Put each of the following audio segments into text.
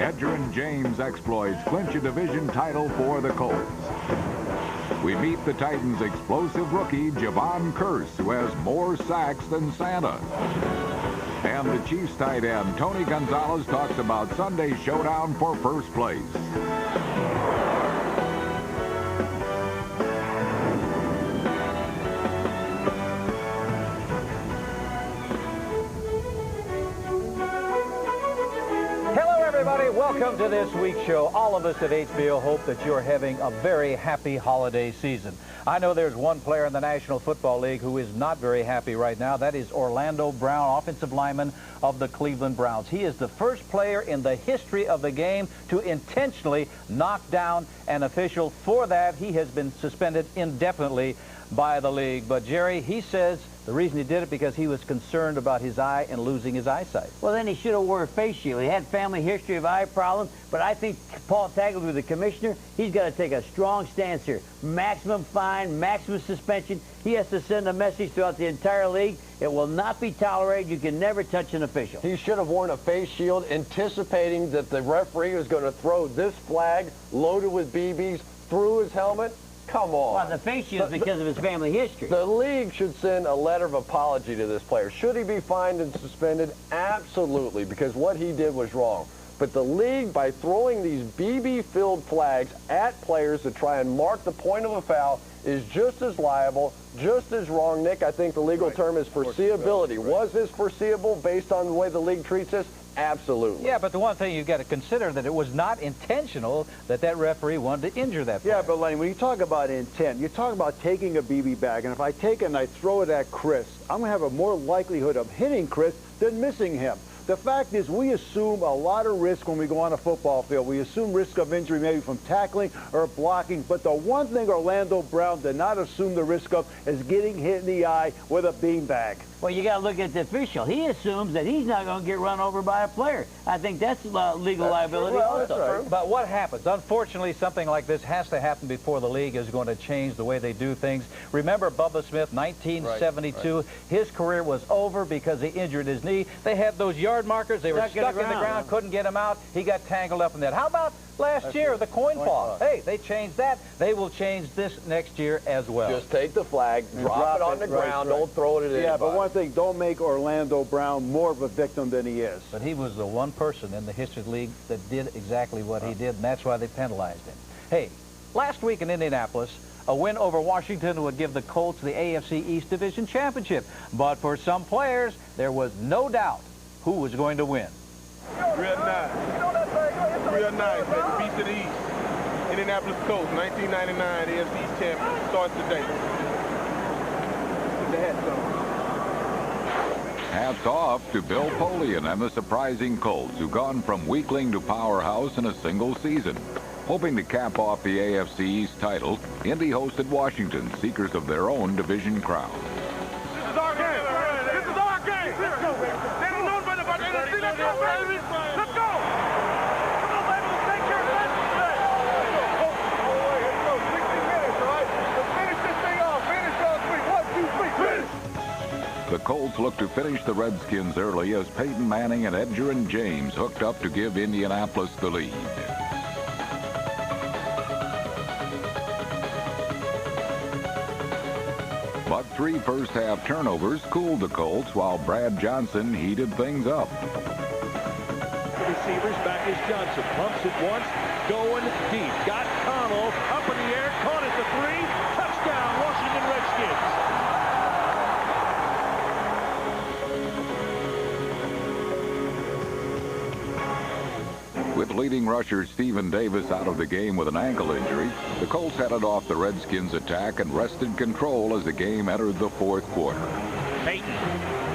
Edgerrin James exploits clinch a division title for the Colts. We meet the Titans' explosive rookie, Javon Curse, who has more sacks than Santa. And the Chiefs tight end, Tony Gonzalez, talks about Sunday's showdown for first place. Welcome to this week's show. All of us at HBO hope that you're having a very happy holiday season. I know there's one player in the National Football League who is not very happy right now. That is Orlando Brown, offensive lineman of the Cleveland Browns. He is the first player in the history of the game to intentionally knock down an official. For that, he has been suspended indefinitely by the league. But, Jerry, he says the reason he did it because he was concerned about his eye and losing his eyesight. Well, then he should have worn a face shield. He had family history of eye problems, but I think Paul Tagliabue, the commissioner, he's got to take a strong stance here. Maximum fine, maximum suspension. He has to send a message throughout the entire league. It will not be tolerated. You can never touch an official. He should have worn a face shield, anticipating that the referee was going to throw this flag loaded with BBs through his helmet. Come on. Well, the face shield is because of his family history. The league should send a letter of apology to this player. Should he be fined and suspended? Absolutely, because what he did was wrong. But the league, by throwing these BB-filled flags at players to try and mark the point of a foul, is just as liable, just as wrong. Nick, I think the legal term is foreseeability. Was this foreseeable based on the way the league treats this? Absolutely. Yeah, but the one thing you've got to consider that it was not intentional that referee wanted to injure that player. Yeah, but Lenny, when you talk about intent, you talk about taking a BB bag, and if I take it and I throw it at Chris, I'm going to have a more likelihood of hitting Chris than missing him. The fact is, we assume a lot of risk when we go on a football field. We assume risk of injury maybe from tackling or blocking, but the one thing Orlando Brown did not assume the risk of is getting hit in the eye with a beanbag. Well, you got to look at the official. He assumes that he's not going to get run over by a player. I think that's legal liability also. Right. But what happens? Unfortunately, something like this has to happen before the league is going to change the way they do things. Remember Bubba Smith, 1972? Right. His career was over because he injured his knee. They had those yard markers. They were stuck in the ground, couldn't get him out. He got tangled up in that. How about last year, the coin toss? Hey, they changed that. They will change this next year as well. Just take the flag, drop it on the ground, don't throw it at anybody. Yeah, but one thing, don't make Orlando Brown more of a victim than he is. But he was the one person in the history of the league that did exactly what he did, and that's why they penalized him. Hey, last week in Indianapolis, a win over Washington would give the Colts the AFC East Division Championship. But for some players, there was no doubt who was going to win. Real nice. Real nice, man. Beast of the East. Indianapolis Colts, 1999 AFC East champion. Starts today. Put the hats on. Hats off to Bill Polian and the surprising Colts, who've gone from weakling to powerhouse in a single season. Hoping to cap off the AFC East title, Indy hosted Washington, seekers of their own division crown. This is our game. This is our game. Let's go, baby. They don't know nothing about the NFC. Let's go, baby. Let's go. Come on, baby. Let's take care of business today. Let's go. 60 minutes, all right? Let's finish this thing off. Finish all three. 1, 2, 3. Finish. The Colts look to finish the Redskins early as Peyton Manning and Edgerrin James hooked up to give Indianapolis the lead. But 3 first-half turnovers cooled the Colts while Brad Johnson heated things up. The receivers back is Johnson. Pumps it once, going deep. Got Connell up in the air, caught at the 3. Touchdown, Washington Redskins. With leading rusher Stephen Davis out of the game with an ankle injury, the Colts headed off the Redskins' attack and wrested control as the game entered the 4th quarter. Peyton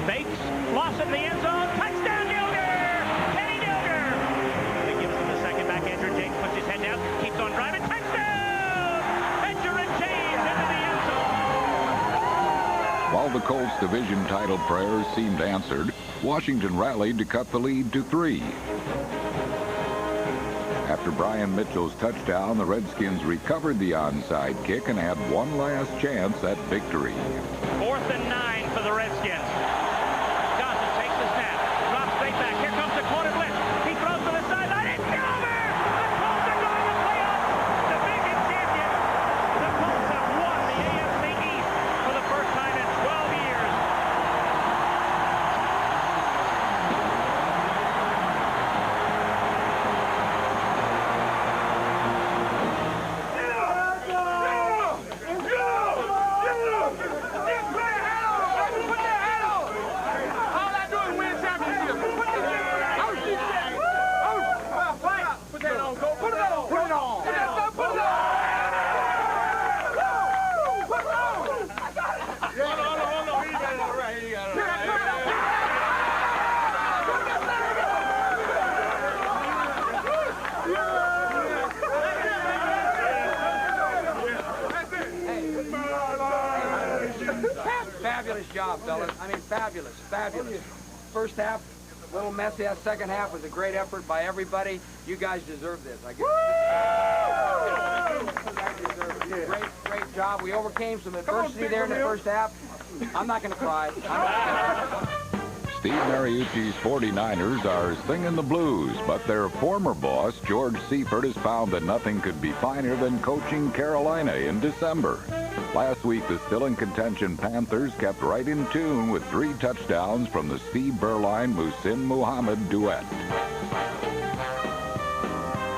fakes, loss in the end zone, touchdown Dilger! Kenny Dilger! He gives him the second back. Edgerrin James puts his head down, keeps on driving, touchdown! Edgerrin James into the end zone! While the Colts' division title prayers seemed answered, Washington rallied to cut the lead to 3. After Brian Mitchell's touchdown, the Redskins recovered the onside kick and had one last chance at victory. 4th and 9 for the Redskins. Johnson takes the snap, drops straight back. Here comes the corner blitz. He throws to the sideline. It's gone! job, fellas. I mean, fabulous, fabulous. First half, a little messy. That second half was a great effort by everybody. You guys deserve this. I guess. Great job. We overcame some adversity there in the first half. I'm not going to cry. Steve Mariucci's 49ers are singing the blues, but their former boss, George Seifert, has found that nothing could be finer than coaching Carolina in December. Last week, the still in contention Panthers kept right in tune with 3 touchdowns from the Steve Beuerlein-Muhsin Muhammad duet.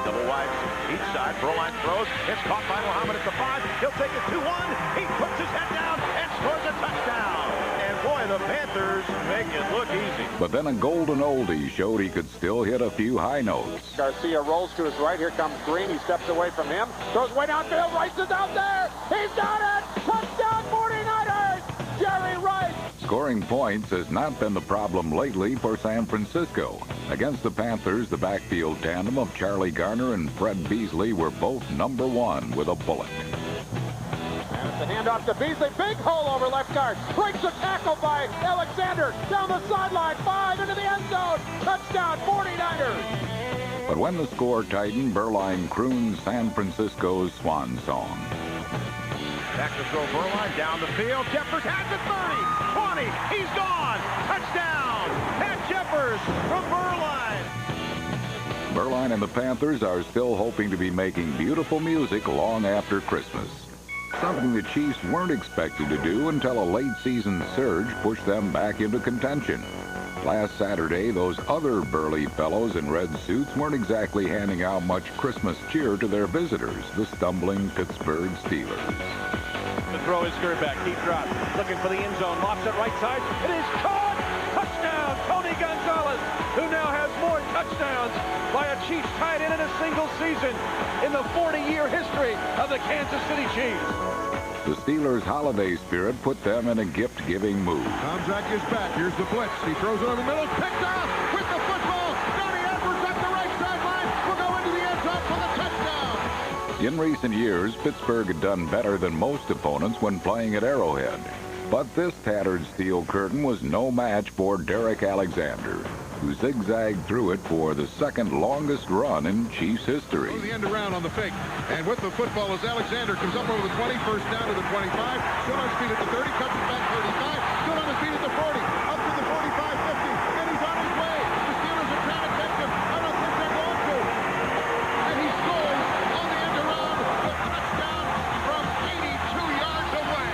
Double wide each side. Beuerlein throws. It's caught by Muhammad at the 5. He'll take it 2-1. He puts his head down and scores a touchdown. And boy, the Panthers make it look easy. But then a golden oldie showed he could still hit a few high notes. Garcia rolls to his right. Here comes Green. He steps away from him. Throws way downfield. Rice is out there. He's got it. Touchdown 49ers. Jerry Rice. Scoring points has not been the problem lately for San Francisco. Against the Panthers, the backfield tandem of Charlie Garner and Fred Beasley were both number 1 with a bullet. And it's a handoff to Beasley. Big hole over left guard. Breaks a tackle by Alexander. Down the sideline. 5 into the end zone. Touchdown 49ers. But when the score tightened, Beuerlein crooned San Francisco's swan song. Back to throw Beuerlein down the field. Jeffers has it 30, 20. He's gone. Touchdown. Pat Jeffers from Beuerlein. Beuerlein and the Panthers are still hoping to be making beautiful music long after Christmas. Something the Chiefs weren't expected to do until a late season surge pushed them back into contention. Last Saturday, those other burly fellows in red suits weren't exactly handing out much Christmas cheer to their visitors, the stumbling Pittsburgh Steelers. The throw is scurried back. Deep drop. Looking for the end zone. Lofts it right side. It is caught. Touchdown. Tony Gonzalez, who now has more touchdowns by a Chiefs tight end in a single season in the 40-year history of the Kansas City Chiefs. The Steelers' holiday spirit put them in a gift-giving mood. Tomczak is back. Here's the blitz. He throws it over the middle. Picked off with the football. Johnny Edwards up the right sideline. Will go into the end zone for the touchdown. In recent years, Pittsburgh had done better than most opponents when playing at Arrowhead. But this tattered steel curtain was no match for Derek Alexander, who zigzagged through it for the second longest run in Chiefs history. The end around on the fake. And with the football as Alexander comes up over the 20, first down to the 25, still on his feet at the 30, cuts it back 35, still on his feet at the 40, up to the 45, 50, and he's on his way. The Steelers are trying to catch him. I don't think they're going to. And he scores on the end around, a touchdown from 82 yards away.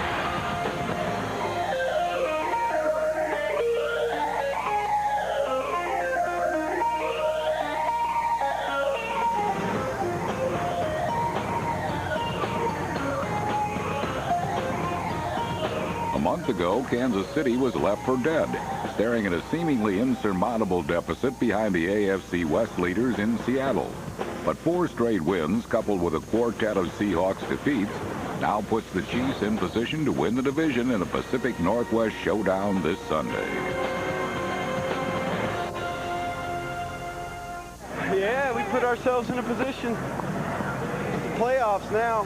A month ago, Kansas City was left for dead, staring at a seemingly insurmountable deficit behind the AFC West leaders in Seattle. But 4 straight wins, coupled with a quartet of Seahawks defeats, now puts the Chiefs in position to win the division in a Pacific Northwest showdown this Sunday. Yeah, we put ourselves in a position. Playoffs now.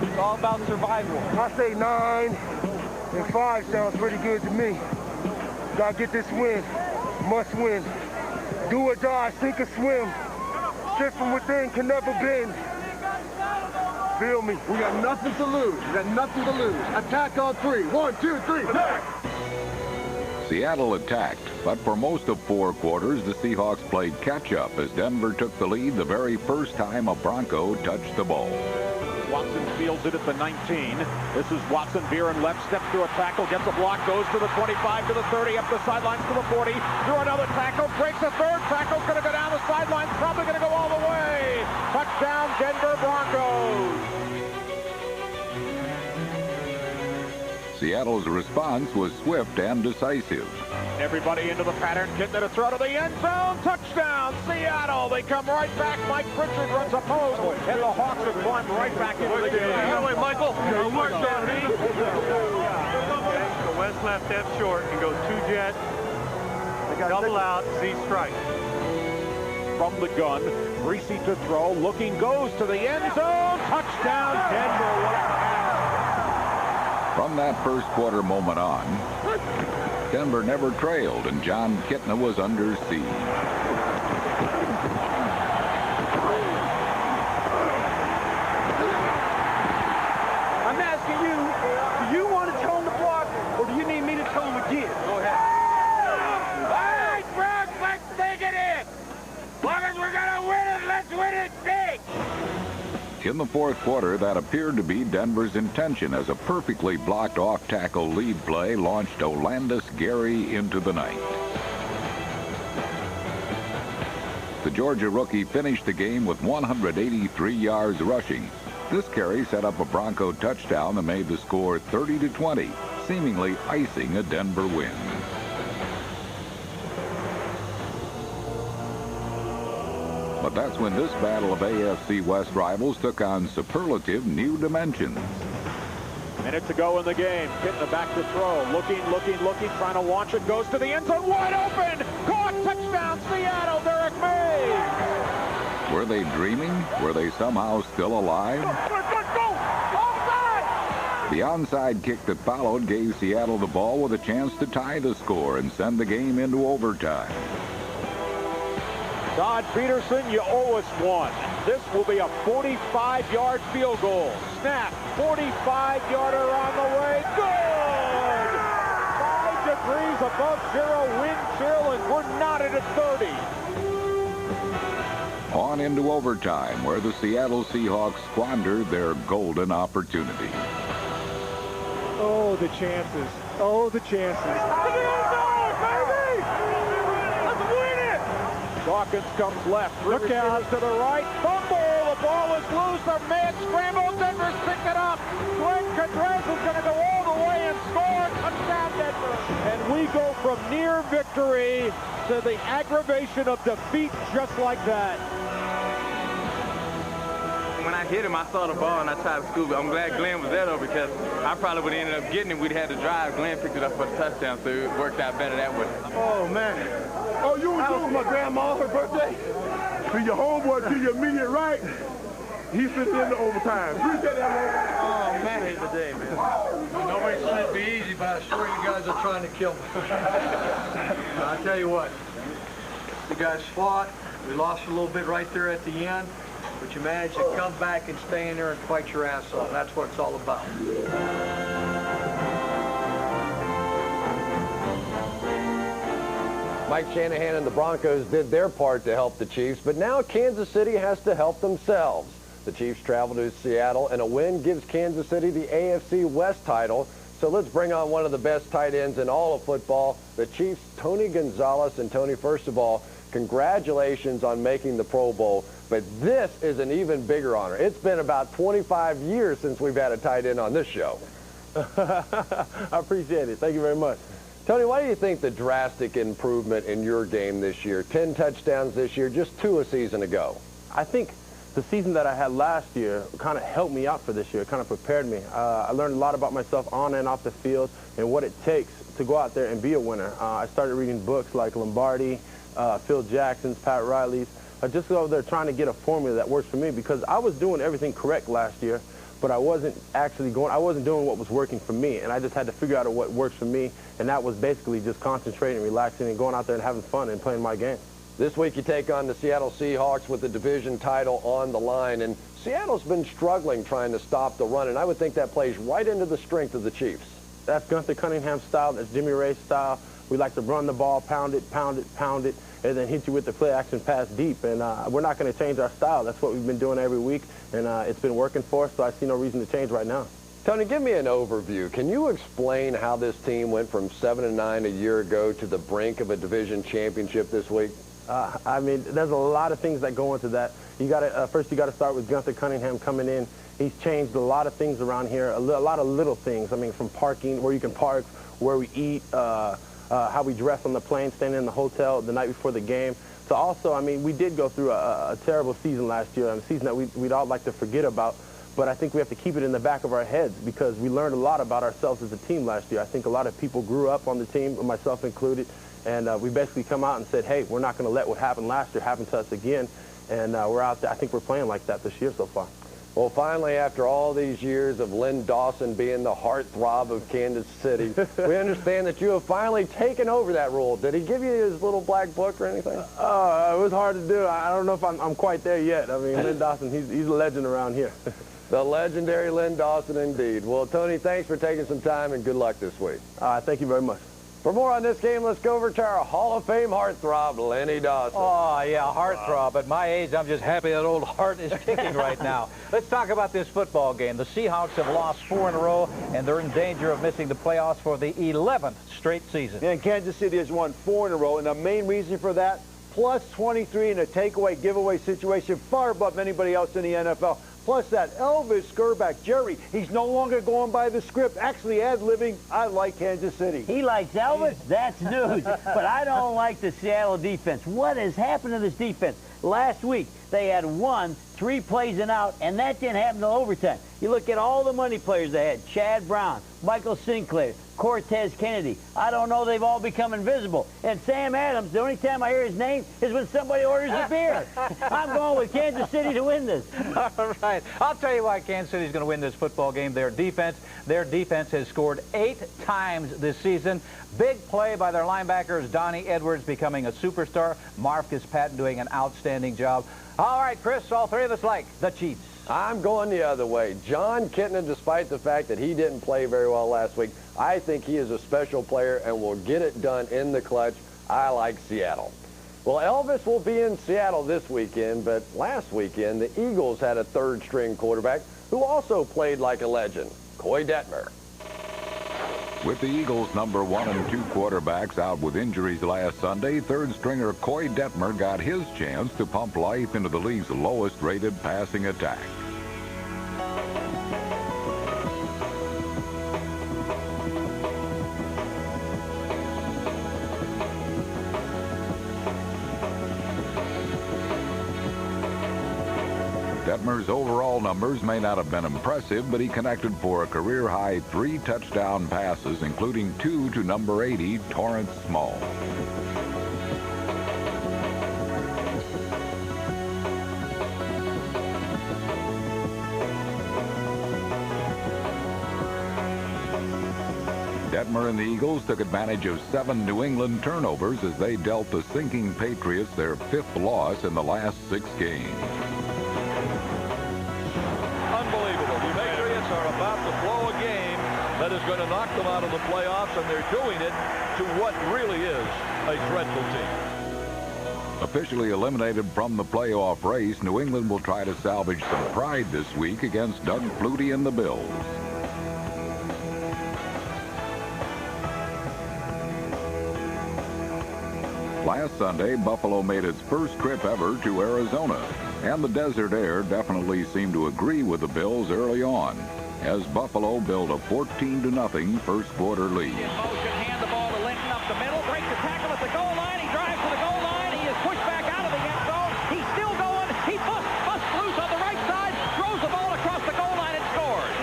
It's all about survival. I say 9 and 5 sounds pretty good to me. Gotta get this win. Must win. Do or die, sink or swim. Strength from within can never bend. Feel me? We got nothing to lose. We got nothing to lose. Attack on 3. 1, 2, 3. Attack! Seattle attacked, but for most of 4 quarters, the Seahawks played catch-up as Denver took the lead the very first time a Bronco touched the ball. Watson fields it at the 19. This is Watson, veer and left, steps through a tackle, gets a block, goes to the 25, to the 30, up the sidelines to the 40, through another tackle, breaks a third tackle, going to go down the sidelines, probably going to go all the way. Touchdown, Denver Broncos. Seattle's response was swift and decisive. Everybody into the pattern, getting it a throw to the end zone. Touchdown, Seattle. They come right back. Mike Pritchard runs a post, and the Hawks have climbed right back into the game. That way, Michael. Go west, left, F short, and go 2 jet. Double out, Z strike. From the gun, Greasy to throw, looking, goes to the end zone. Touchdown, Denver. What a pass. From that first quarter moment on, Denver never trailed, and John Kitna was under siege. I'm asking you, do you want to tell him to block, or do you need me to tell him again? Go ahead. All right, Brooks, let's take it in. As long as we're going to win it, let's win it big. In the fourth quarter, that appeared to be Denver's intention as a perfectly blocked off-tackle lead play launched Olandis Gary into the night. The Georgia rookie finished the game with 183 yards rushing. This carry set up a Bronco touchdown that made the score 30-20, seemingly icing a Denver win. But that's when this battle of AFC West rivals took on superlative new dimensions. Minute to go in the game. Kitna back to throw. Looking, trying to launch it. Goes to the end zone. Wide open. Caught. Touchdown, Seattle. Derek May. Were they dreaming? Were they somehow still alive? The onside kick that followed gave Seattle the ball with a chance to tie the score and send the game into overtime. Todd Peterson, you owe us one. This will be a 45-yard field goal. Snap, 45-yarder on the way. Good! 5 degrees above zero, wind chill, and we're knotted at 30. On into overtime, where the Seattle Seahawks squandered their golden opportunity. Oh, the chances. Oh, the chances. Dawkins comes left. Look out to the right. Fumble. The ball is loose. The man scrambles. Denver's picked it up. Glenn Cadrez is going to go all the way and score. Touchdown, Denver. And we go from near victory to the aggravation of defeat just like that. When I hit him, I saw the ball and I tried to scoop it. I'm glad Glenn was there, though, because I probably would have ended up getting it. We'd had to drive. Glenn picked it up for the touchdown, so it worked out better that way. Oh, man. Oh, you were doing my grandma her birthday? To your homeboy, to your immediate right, he fit in the overtime. Appreciate that, man. Oh, man. Saved the day, man. Nobody said it'd be easy, but I assure you guys are trying to kill me. I tell you what, you guys fought. We lost a little bit right there at the end. But you managed to come back and stay in there and fight your ass off. That's what it's all about. Mike Shanahan and the Broncos did their part to help the Chiefs, but now Kansas City has to help themselves. The Chiefs travel to Seattle, and a win gives Kansas City the AFC West title. So let's bring on one of the best tight ends in all of football, the Chiefs' Tony Gonzalez. And Tony, first of all, congratulations on making the Pro Bowl. But this is an even bigger honor. It's been about 25 years since we've had a tight end on this show. I appreciate it. Thank you very much. Tony, why do you think the drastic improvement in your game this year, 10 touchdowns this year, just 2 a season ago? I think the season that I had last year kind of helped me out for this year. It kind of prepared me. I learned a lot about myself on and off the field and what it takes to go out there and be a winner. I started reading books like Lombardi, Phil Jackson's, Pat Riley's. Just go over there trying to get a formula that works for me, because I was doing everything correct last year, but I wasn't doing what was working for me, and I just had to figure out what works for me, and that was basically just concentrating, relaxing, and going out there and having fun and playing my game. This week you take on the Seattle Seahawks with the division title on the line, and Seattle's been struggling trying to stop the run, and I would think that plays right into the strength of the Chiefs. That's Gunther Cunningham's style. That's Jimmy Ray's style. We like to run the ball, pound it, and then hit you with the play-action pass deep. And we're not going to change our style. That's what we've been doing every week, and it's been working for us, so I see no reason to change right now. Tony, give me an overview. Can you explain how this team went from 7-9 a year ago to the brink of a division championship this week? I mean, there's a lot of things that go into that. First you got to start with Gunther Cunningham coming in. He's changed a lot of things around here, a lot of little things. I mean, from parking, where you can park, where we eat, how we dress on the plane, staying in the hotel the night before the game. So also, I mean, we did go through a terrible season last year, a season that we'd all like to forget about. But I think we have to keep it in the back of our heads, because we learned a lot about ourselves as a team last year. I think a lot of people grew up on the team, myself included, and we basically come out and said, hey, we're not going to let what happened last year happen to us again. And we're out there. I think we're playing like that this year so far. Well, finally, after all these years of Len Dawson being the heartthrob of Kansas City, we understand that you have finally taken over that role. Did he give you his little black book or anything? It was hard to do. I don't know if I'm quite there yet. I mean, Len Dawson, he's a legend around here. The legendary Len Dawson, indeed. Well, Tony, thanks for taking some time, and good luck this week. Thank you very much. For more on this game, let's go over to our Hall of Fame heartthrob, Lenny Dawson. Oh, yeah, heartthrob. At my age, I'm just happy that old heart is kicking right now. Let's talk about this football game. The Seahawks have lost 4 in a row, and they're in danger of missing the playoffs for the 11th straight season. Yeah, and Kansas City has won 4 in a row, and the main reason for that, plus 23 in a takeaway giveaway situation, far above anybody else in the NFL. Plus that Elvis Skurback, Jerry, he's no longer going by the script, actually ad-libbing, I like Kansas City. He likes Elvis? That's news. But I don't like the Seattle defense. What has happened to this defense? Last week, they had 3 plays and out, and that didn't happen until overtime. You look at all the money players they had, Chad Brown, Michael Sinclair, Cortez Kennedy. I don't know, they've all become invisible. And Sam Adams, the only time I hear his name is when somebody orders a beer. I'm going with Kansas City to win this. All right. I'll tell you why Kansas City is going to win this football game. Their defense has scored 8 times this season. Big play by their linebackers, Donnie Edwards becoming a superstar. Marcus Patton doing an outstanding job. All right, Chris, all 3 of us like the Chiefs. I'm going the other way. John Kitna, despite the fact that he didn't play very well last week, I think he is a special player and will get it done in the clutch. I like Seattle. Well, Elvis will be in Seattle this weekend, but last weekend, the Eagles had a 3rd-string quarterback who also played like a legend, Koy Detmer. With the Eagles' number 1 and 2 quarterbacks out with injuries last Sunday, 3rd-stringer Koy Detmer got his chance to pump life into the league's lowest-rated passing attack. Detmer's overall numbers may not have been impressive, but he connected for a career-high 3 touchdown passes, including 2 to number 80, Torrance Small. Detmer and the Eagles took advantage of 7 New England turnovers as they dealt the sinking Patriots their 5th loss in the last 6 games. About to blow a game that is going to knock them out of the playoffs, and they're doing it to what really is a dreadful team. Officially eliminated from the playoff race, New England will try to salvage some pride this week against Doug Flutie and the Bills. Last Sunday, Buffalo made its first trip ever to Arizona, and the desert air definitely seemed to agree with the Bills early on, as Buffalo built a 14-0 first-quarter lead. In motion, hand the ball to Linton up the middle, breaks the tackle at the goal line. He drives to the goal line. He is pushed back out of the end zone. He's still going. He busts loose on the right side, throws the ball across the goal line and scores.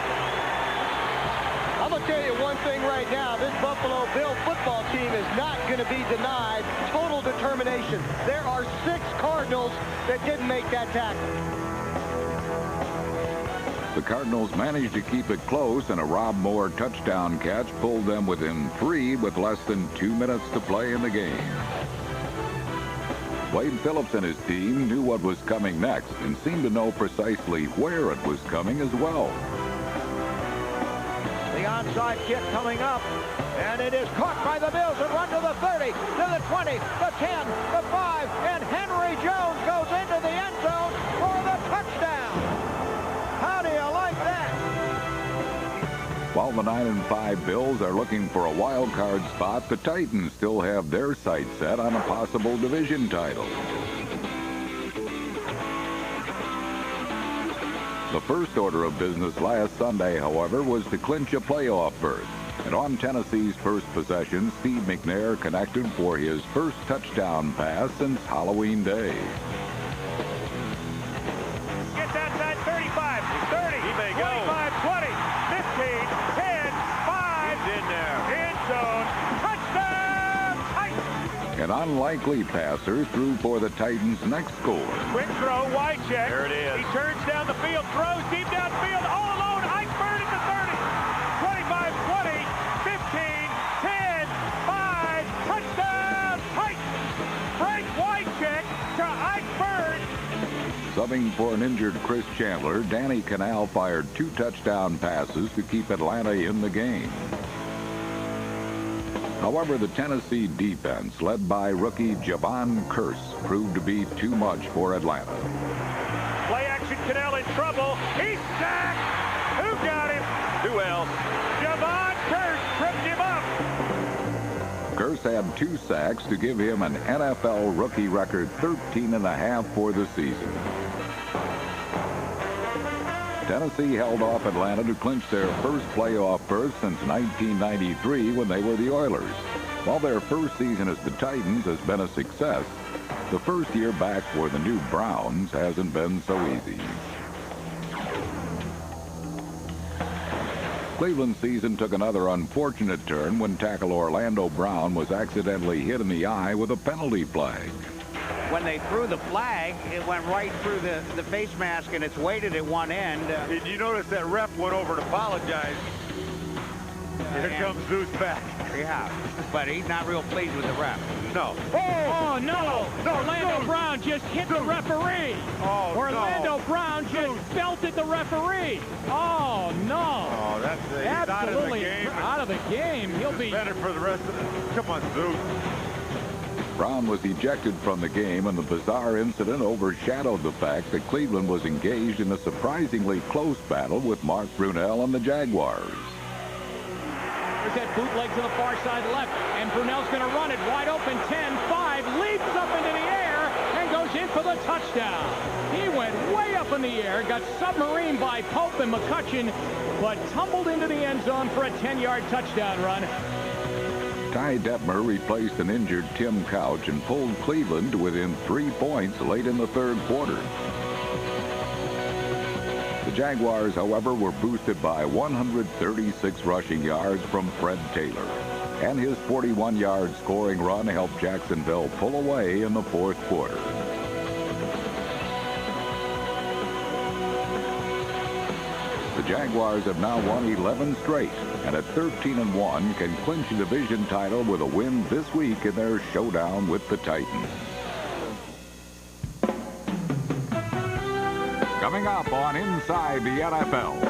I'm going to tell you one thing right now. This Buffalo Bill football team is not going to be denied total determination. There are 6 Cardinals that didn't make that tackle. The Cardinals managed to keep it close, and a Rob Moore touchdown catch pulled them within 3 with less than 2 minutes to play in the game. Wade Phillips and his team knew what was coming next and seemed to know precisely where it was coming as well. The onside kick coming up, and it is caught by the Bills and run to the 30, to the 20, the 10, the 5, and Henry Jones goes into the end zone for the touchdown. How do you like that? While the 9-5 Bills are looking for a wild card spot, the Titans still have their sights set on a possible division title. The first order of business last Sunday, however, was to clinch a playoff berth. And on Tennessee's first possession, Steve McNair connected for his first touchdown pass since Halloween Day. Gets outside 35, 30, he may 25, go. 20, 15, 10, 5. He's in there. End zone. Touchdown, Titans! An unlikely passer threw for the Titans' next score. Quick throw, wide check. There it is. He turns down the field, throws deep downfield, all alone. Eichberg at the 30. 25, 20, 15, 10, 5, touchdown, Titans. Frank Wycheck to Eichberg. Subbing for an injured Chris Chandler, Danny Canal fired 2 touchdown passes to keep Atlanta in the game. However, the Tennessee defense, led by rookie Javon Curse, proved to be too much for Atlanta. Play action, Canal in trouble. He's sacked. Who got him? Who else? Javon Curse tripped him up. Curse had 2 sacks to give him an NFL rookie record 13.5 for the season. Tennessee held off Atlanta to clinch their first playoff berth since 1993 when they were the Oilers. While their first season as the Titans has been a success, the first year back for the new Browns hasn't been so easy. Cleveland's season took another unfortunate turn when tackle Orlando Brown was accidentally hit in the eye with a penalty flag. When they threw the flag, it went right through the face mask, and it's weighted at one end. Did you notice that ref went over to apologize? Here comes Zeus back. Yeah, but he's not real pleased with the ref. No. Oh, no! Orlando Brown just hit the referee. Oh, Orlando Brown just belted the referee. Oh, no. Oh, that's he's absolutely out of the game. He'll be better for the rest of the... Come on, Zeus. Brown was ejected from the game, and the bizarre incident overshadowed the fact that Cleveland was engaged in a surprisingly close battle with Mark Brunell and the Jaguars. There's that bootleg to the far side left, and Brunell's going to run it wide open, 10-5, leaps up into the air, and goes in for the touchdown. He went way up in the air, got submarined by Pope and McCutcheon, but tumbled into the end zone for a 10-yard touchdown run. Ty Detmer replaced an injured Tim Couch and pulled Cleveland to within 3 points late in the third quarter. The Jaguars, however, were boosted by 136 rushing yards from Fred Taylor, and his 41-yard scoring run helped Jacksonville pull away in the fourth quarter. The Jaguars have now won 11 straight, and at 13-1 can clinch a division title with a win this week in their showdown with the Titans. Coming up on Inside the NFL,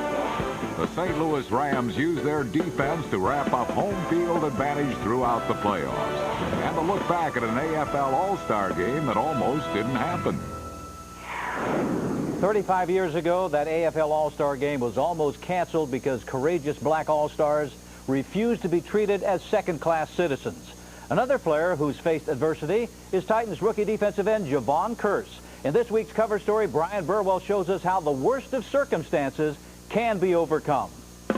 the St. Louis Rams use their defense to wrap up home field advantage throughout the playoffs, and a look back at an AFL All-Star game that almost didn't happen. 35 years ago, that AFL All-Star game was almost canceled because courageous black All-Stars refused to be treated as second-class citizens. Another player who's faced adversity is Titans rookie defensive end Javon Curse. In this week's cover story, Brian Burwell shows us how the worst of circumstances can be overcome. I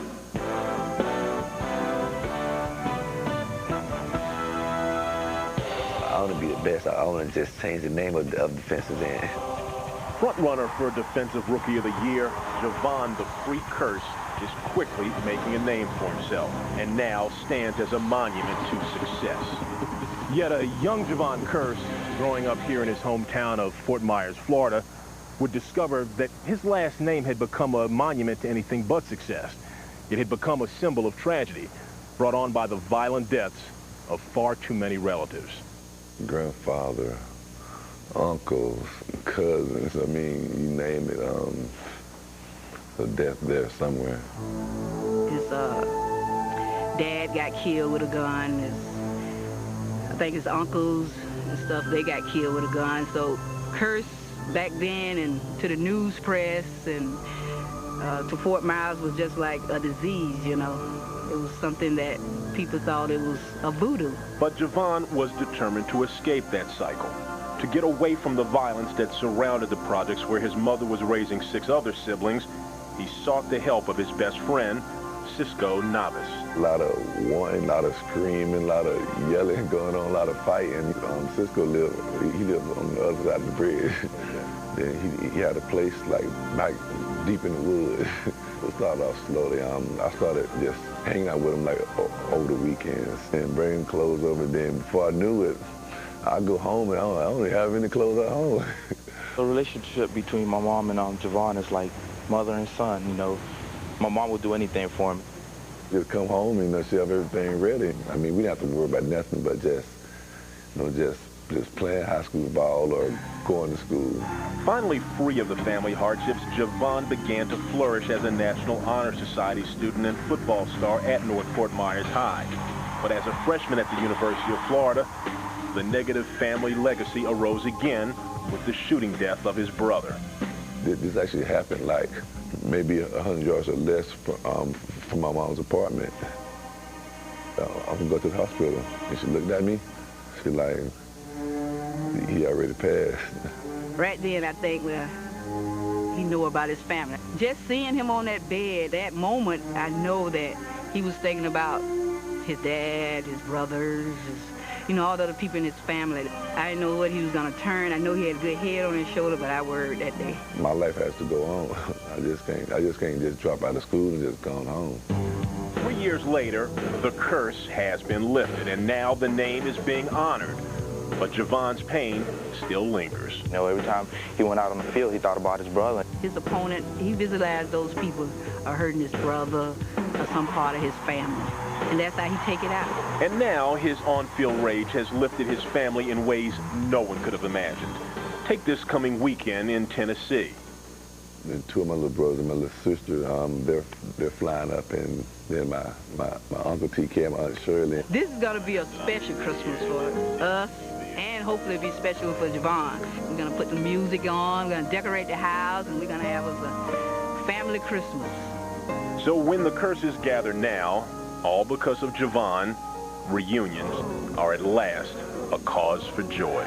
want to be the best. I want to just change the name of defensive end. Front runner for Defensive Rookie of the Year, Javon the Freak Curse is quickly making a name for himself and now stands as a monument to success. Yet a young Javon Curse, growing up here in his hometown of Fort Myers, Florida, would discover that his last name had become a monument to anything but success. It had become a symbol of tragedy, brought on by the violent deaths of far too many relatives. Grandfather, uncles, cousins, I mean, you name it, a death there somewhere. His dad got killed with a gun. I think his uncles and stuff, they got killed with a gun. So Curse back then and to the news press and to Fort Myers was just like a disease, you know. It was something that people thought it was a voodoo. But Javon was determined to escape that cycle, to get away from the violence that surrounded the projects where his mother was raising 6 other siblings. He sought the help of his best friend, Cisco Navas. A lot of warning, a lot of screaming, a lot of yelling going on, a lot of fighting. Cisco lived on the other side of the bridge. Then he had a place like back deep in the woods. It started off slowly. I started just hanging out with him like over the weekends and bringing clothes over. Then before I knew it, I go home and I don't even have any clothes at home. The relationship between my mom and Javon is like mother and son, you know. My mom would do anything for me. Just come home and, you know, she have everything ready. I mean, we didn't have to worry about nothing but just, you know, just playing high school ball or going to school. Finally free of the family hardships, Javon began to flourish as a National Honor Society student and football star at North Fort Myers High. But as a freshman at the University of Florida, the negative family legacy arose again with the shooting death of his brother. This actually happened like maybe 100 yards or less from my mom's apartment. I'm gonna go to the hospital, and she looked at me. She like, he already passed. Right then, I think, well, he knew about his family. Just seeing him on that bed, that moment, I know that he was thinking about his dad, his brothers, you know, all the other people in his family. I didn't know what he was gonna turn. I know he had a good head on his shoulder, but I worried that day. My life has to go on. I just can't just drop out of school and just go home. 3 years later, the curse has been lifted, and now the name is being honored. But Javon's pain still lingers. You know, every time he went out on the field, he thought about his brother. His opponent, he visualized those people are hurting his brother or some part of his family. And that's how he take it out. And now his on-field rage has lifted his family in ways no one could have imagined. Take this coming weekend in Tennessee. And two of my little brothers and my little sister, they're flying up, and then my Uncle TK and my Aunt Shirley. This is going to be a special Christmas for us, and hopefully it'll be special for Javon. We're going to put the music on, we're going to decorate the house, and we're going to have us a family Christmas. So when the curses gather now, all because of Javon, reunions are at last a cause for joy.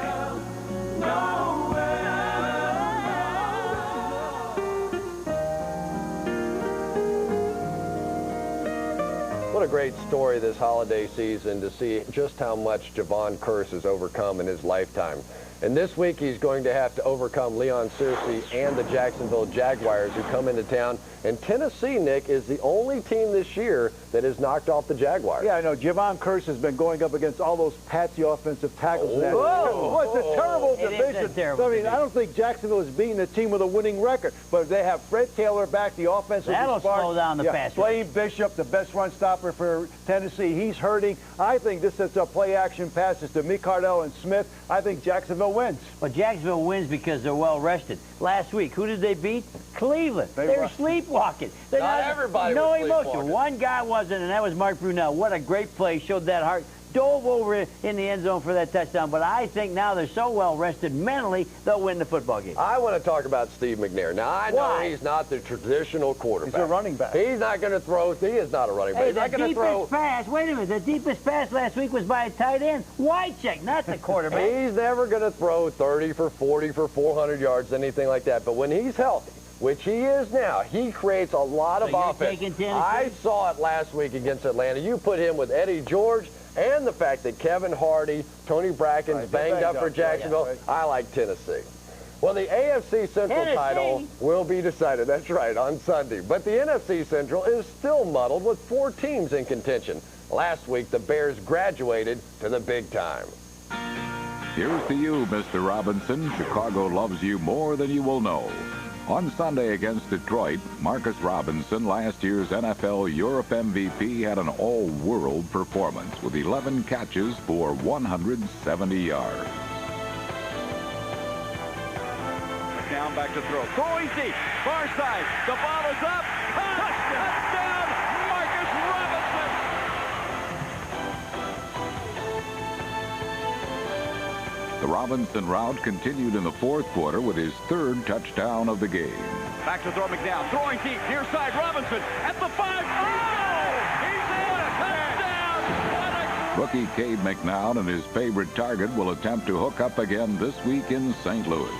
What a great story this holiday season to see just how much Javon Kearse has overcome in his lifetime. And this week he's going to have to overcome Leon Searcy and the Jacksonville Jaguars, who come into town. And Tennessee, Nick, is the only team this year that has knocked off the Jaguars. Yeah, I know. Javon Kearse has been going up against all those patsy offensive tackles. Oh, it's a terrible division. Terrible I don't think Jacksonville is beating a team with a winning record, but they have Fred Taylor back, the offensive. That'll slow down the pass. Blaine Bishop, the best run stopper for Tennessee. He's hurting. I think this is a play-action passes to Mick Cardell and Smith. I think Jacksonville wins. Well, Jacksonville wins because they're well-rested. Last week, who did they beat? Cleveland. They were sleepwalking. Not everybody no was emotion. sleepwalking. One guy wasn't, and that was Mark Brunell. What a great play. Showed that heart. Dove over in the end zone for that touchdown. But I think now they're so well-rested mentally, they'll win the football game. I want to talk about Steve McNair. Now, I know he's not the traditional quarterback. He's a running back. He's not going to throw. He is not a running back. Hey, He's not the going to throw. deepest pass, wait a minute, the deepest pass last week was by a tight end. Wycheck, not the quarterback. He's never going to throw 30 for 40 for 400 yards, anything like that. But when he's healthy, which he is now, he creates a lot of offense. I saw it last week against Atlanta. You put him with Eddie George, and the fact that Kevin Hardy, Tony Bracken's banged up for Jacksonville, I like Tennessee. Well, the AFC Central title will be decided, that's right, on Sunday. But the NFC Central is still muddled with 4 teams in contention. Last week, the Bears graduated to the big time. Here's to you, Mr. Robinson. Chicago loves you more than you will know. On Sunday against Detroit, Marcus Robinson, last year's NFL Europe MVP, had an all-world performance with 11 catches for 170 yards. Down, back to throw. Throwing deep, far side. The ball is up. Touchdown, Marcus Robinson. The Robinson route continued in the fourth quarter with his 3rd touchdown of the game. Back to throw McDowell. Throwing deep, near side, Robinson at the 5. Oh! He's in! Touchdown! Rookie Cade McNown and his favorite target will attempt to hook up again this week in St. Louis.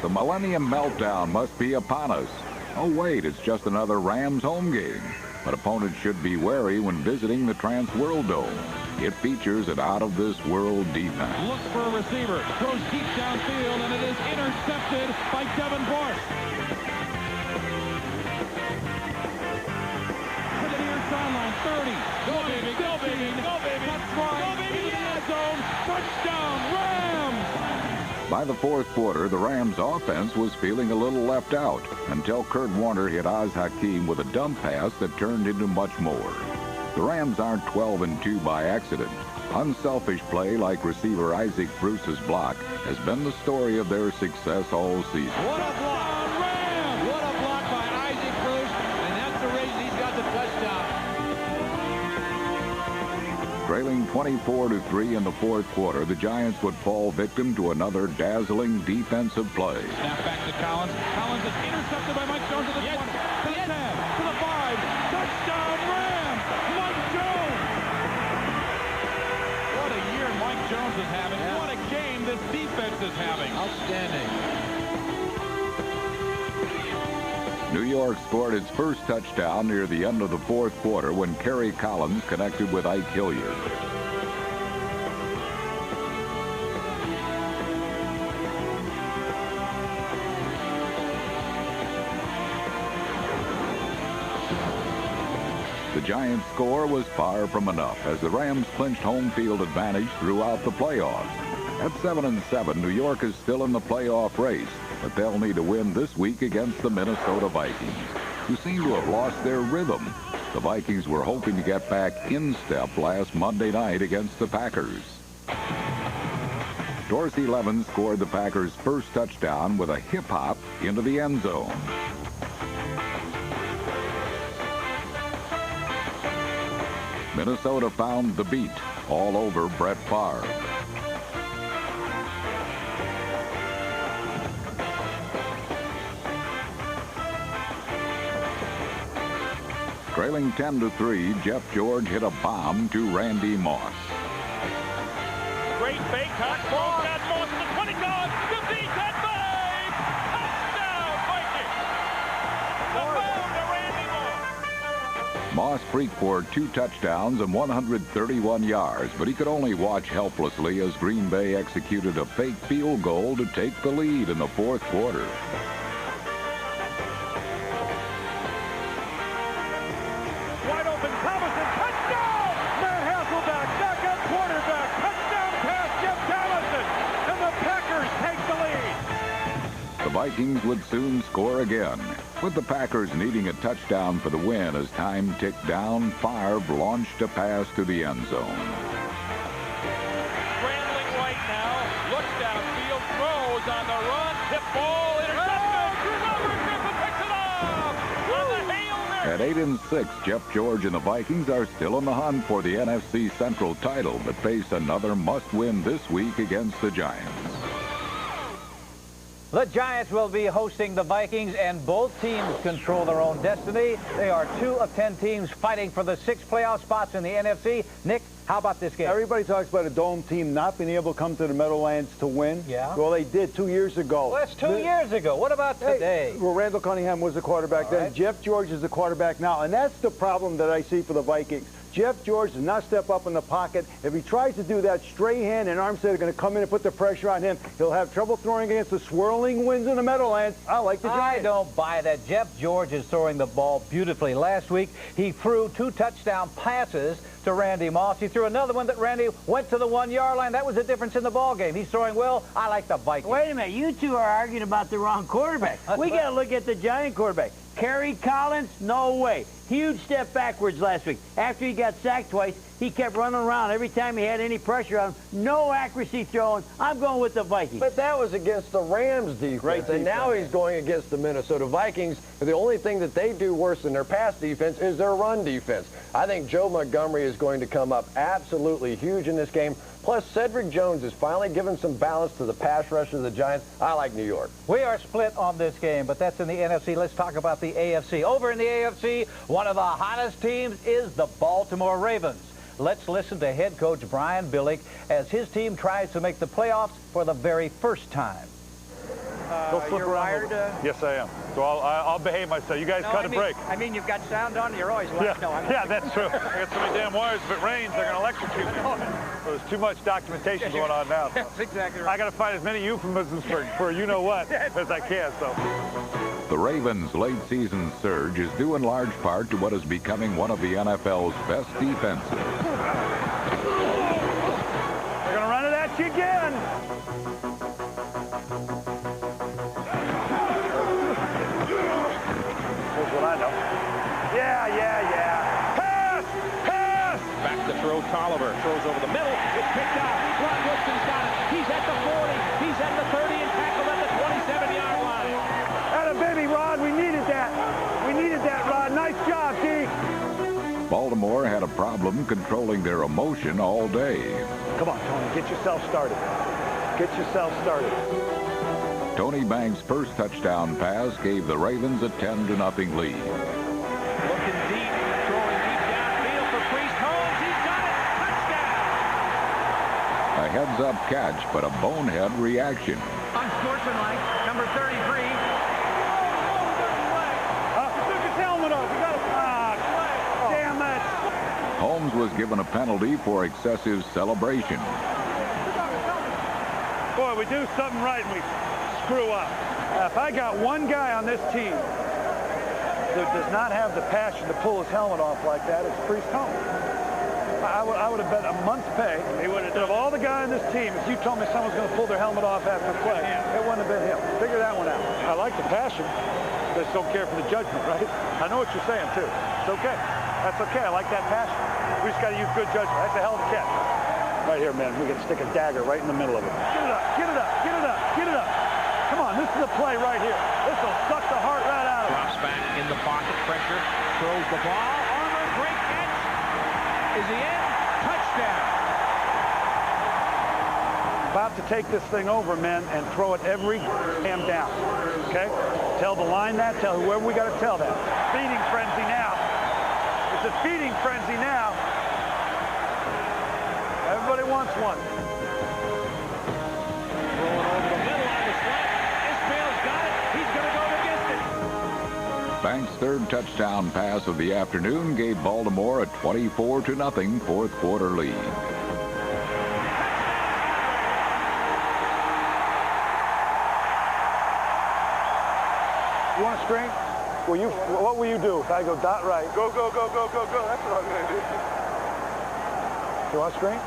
The Millennium Meltdown must be upon us. Oh, wait, it's just another Rams home game. But opponents should be wary when visiting the Trans-World Dome. It features an out-of-this-world defense. Looks for a receiver, throws deep downfield, and it is intercepted by Devin Bush. To the near sideline, 30. Go, baby, go, baby, go, baby. That's right. Go, baby. end zone. Touchdown, Rams! By the fourth quarter, the Rams offense was feeling a little left out until Kurt Warner hit Oz Hakeem with a dump pass that turned into much more. The Rams aren't 12-2 by accident. Unselfish play like receiver Isaac Bruce's block has been the story of their success all season. What a block, Ram! What a block by Isaac Bruce, and that's the reason he's got the touchdown. Trailing 24-3 in the fourth quarter, the Giants would fall victim to another dazzling defensive play. Snap back to Collins. Collins is intercepted by Mike Jones to the 20, to the 10, to the 5. Touchdown, Rams! Mike Jones! What a year Mike Jones is having. Yeah. What a game this defense is having. Outstanding. New York scored its first touchdown near the end of the fourth quarter when Kerry Collins connected with Ike Hilliard. The Giants' score was far from enough as the Rams clinched home field advantage throughout the playoffs. At 7-7, New York is still in the playoff race, but they'll need a win this week against the Minnesota Vikings, who seem to have lost their rhythm. The Vikings were hoping to get back in step last Monday night against the Packers. Dorsey Levens scored the Packers' first touchdown with a hip hop into the end zone. Minnesota found the beat all over Brett Favre. Trailing 10-3, Jeff George hit a bomb to Randy Moss. Great fake cut. Throws that Moss to the 20-yard. To the 10 Vikings. The bound to Randy Moss. Moss freaked for 2 touchdowns and 131 yards, but he could only watch helplessly as Green Bay executed a fake field goal to take the lead in the fourth quarter. Wide open Thomason, touchdown! Matt Hasselbeck, backup quarterback, touchdown pass, Jeff Thomason, and the Packers take the lead. The Vikings would soon score again, with the Packers needing a touchdown for the win as time ticked down. Favre launched a pass to the end zone. Scrambling right now. Looks downfield, throws on the run, tip ball, intercepted. Robert Griffin picks it up on the Hail Mary. At 8-6, Jeff George and the Vikings are still in the hunt for the NFC Central title, but face another must-win this week against the Giants. The Giants will be hosting the Vikings, and both teams control their own destiny. They are 2 of 10 teams fighting for the 6 playoff spots in the NFC. Nick, how about this game? Everybody talks about a dome team not being able to come to the Meadowlands to win. Yeah. Well, they did 2 years ago. Well, that's 2 years ago. What about today? Well, Randall Cunningham was the quarterback then. Right. Jeff George is the quarterback now, and that's the problem that I see for the Vikings. Jeff George does not step up in the pocket. If he tries to do that, Strahan and Armstead are going to come in and put the pressure on him. He'll have trouble throwing against the swirling winds in the Meadowlands. I like the Giants. I don't buy that. Jeff George is throwing the ball beautifully. Last week, he threw 2 touchdown passes to Randy Moss. He threw another one that Randy went to the 1-yard line. That was the difference in the ball game. He's throwing well. I like the Vikings. Wait a minute. You two are arguing about the wrong quarterback. We got to look at the Giant quarterback. Kerry Collins, no way. Huge step backwards last week. After he got sacked twice, he kept running around every time he had any pressure on him. No accuracy throwing. I'm going with the Vikings. But that was against the Rams defense, and now he's going against the Minnesota Vikings. The only thing that they do worse than their pass defense is their run defense. I think Joe Montgomery is going to come up absolutely huge in this game. Plus, Cedric Jones is finally giving some balance to the pass rush of the Giants. I like New York. We are split on this game, but that's in the NFC. Let's talk about the AFC. Over in the AFC, one of the hottest teams is the Baltimore Ravens. Let's listen to head coach Brian Billick as his team tries to make the playoffs for the very first time. You're wired? Yes, I am. So I'll behave myself. You guys cut a break. I mean, you've got sound on. You're always Yeah, yeah, that's true. I got so many damn wires. If it rains, they're going to electrocute me. So there's too much documentation going on now. So. That's exactly right. I got to find as many euphemisms for you-know-what as I can. So. The Ravens' late-season surge is due in large part to what is becoming one of the NFL's best defenses. Got you again. Here's what I know. Yeah. Pass! Pass! Back to throw, Tolliver throws over the middle. It's picked out. Ron Wilson's got it. He's at the 40. He's at the 30 and tackled at the 27-yard line. Atta baby, Rod. We needed that. We needed that, Rod. Nice job, D. Baltimore had a problem controlling their emotion all day. Come on, Tony. Get yourself started. Get yourself started. Tony Banks' first touchdown pass gave the Ravens a 10-0 lead. Looking deep, throwing deep downfield for Priest Holmes. He's got it. Touchdown. A heads-up catch, but a bonehead reaction. Unsportsmanlike, number 33. Holmes was given a penalty for excessive celebration. Boy, we do something right and we screw up. If I got one guy on this team that does not have the passion to pull his helmet off like that, it's Priest Holmes. I would have bet a month's pay. He would have. Of all the guys on this team, if you told me someone's going to pull their helmet off after a play, it wouldn't have been him. Figure that one out. I like the passion. Just don't care for the judgment, right? I know what you're saying, too. It's okay. That's okay. I like that passion. We just got to use good judgment. That's a hell of a catch. Right here, man. We can stick a dagger right in the middle of it. Get it up. Get it up. Get it up. Get it up. Come on. This is a play right here. This will suck the heart right out of it. Drops back in the pocket, pressure, throws the ball. Armour, great catch. Is he in? Touchdown. About to take this thing over, men, and throw it every damn down. Okay? Tell the line that. Tell whoever we got to tell that. Feeding frenzy now. It's a feeding frenzy now. Everybody wants one. Rolling over the middle on the slant. Ismail's got it. He's going to go the distance. Banks' third touchdown pass of the afternoon gave Baltimore a 24-0 fourth quarter lead. You want a screen? What will you do if I go dot right? Go. That's what I'm going to do. You want a screen?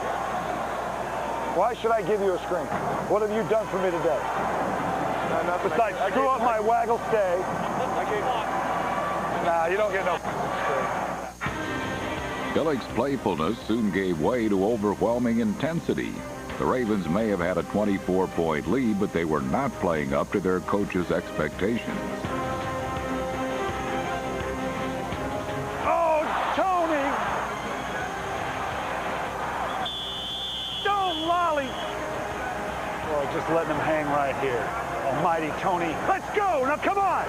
Why should I give you a screen? What have you done for me today? Nothing. Besides, screw up my waggle stay. Nah, you don't get no screen. Billick's playfulness soon gave way to overwhelming intensity. The Ravens may have had a 24-point lead, but they were not playing up to their coach's expectations. Just letting him hang right here. Almighty Tony. Let's go. Now, come on.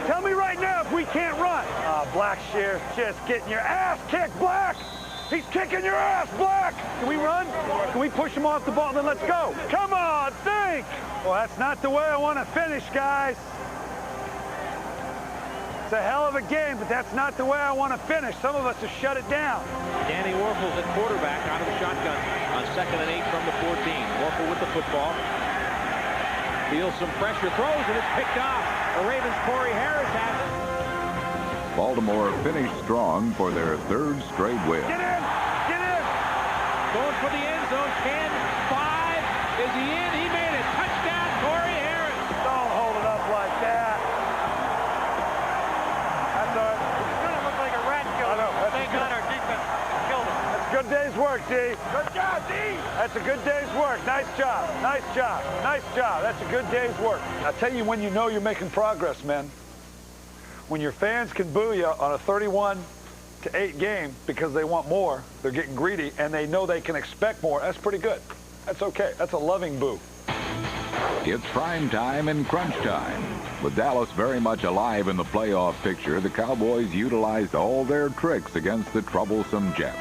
Tell me right now if we can't run. Blackshear's just getting your ass kicked, Black. He's kicking your ass, Black. Can we run? Can we push him off the ball? Then let's go. Come on, think. Well, that's not the way I want to finish, guys. It's a hell of a game, but that's not the way I want to finish. Some of us have shut it down. Danny Wuerffel's at quarterback out of the shotgun on 2nd and 8 from the 14. Wuerffel with the football. Feels some pressure, throws, and it's picked off. The Ravens' Corey Harris has it. Baltimore finished strong for their third straight win. Get in! Get in! Going for the end zone. 10, 5. Is he in? He made it. Touchdown, Corey Harris. Don't hold it up like that. That's all right. It's going to look like a rat kill. I know. Thank God our defense killed him. That's a good day's work, D. Good job, D. That's a good day's work. Nice job. Nice job. Nice job. That's a good day's work. I'll tell you when you know you're making progress, man. When your fans can boo you on a 31-8 game because they want more, they're getting greedy, and they know they can expect more, that's pretty good. That's okay. That's a loving boo. It's prime time and crunch time. With Dallas very much alive in the playoff picture, the Cowboys utilized all their tricks against the troublesome Jets.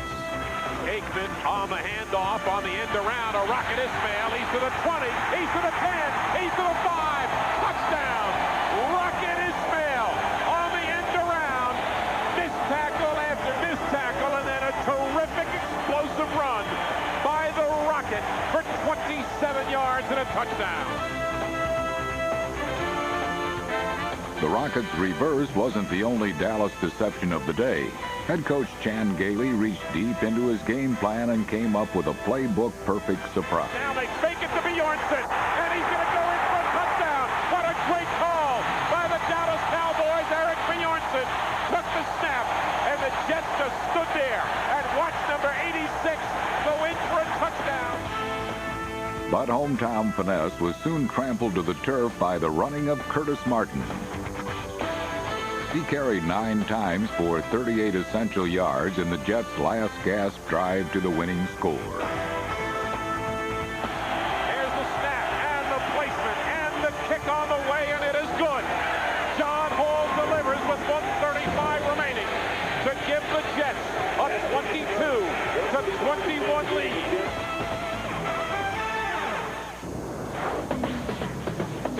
Aikman on the handoff, on the end around, a rocket Ismail. He's to the 20, he's to the 10, he's to the 5. Touchdown! Rocket Ismail on the end around. Missed tackle after missed tackle, and then a terrific explosive run by the Rocket for 27 yards and a touchdown. The Rockets' reverse wasn't the only Dallas deception of the day. Head coach Chan Gailey reached deep into his game plan and came up with a playbook-perfect surprise. Now they fake it to Bjornsson, and he's going to go in for a touchdown. What a great call by the Dallas Cowboys. Eric Bjornsson took the snap, and the Jets just stood there and watched number 86 go in for a touchdown. But hometown finesse was soon trampled to the turf by the running of Curtis Martin. He carried 9 times for 38 essential yards in the Jets' last gasp drive to the winning score. Here's the snap and the placement and the kick on the way, and it is good. John Hall delivers with 1:35 remaining to give the Jets a 22-21 lead.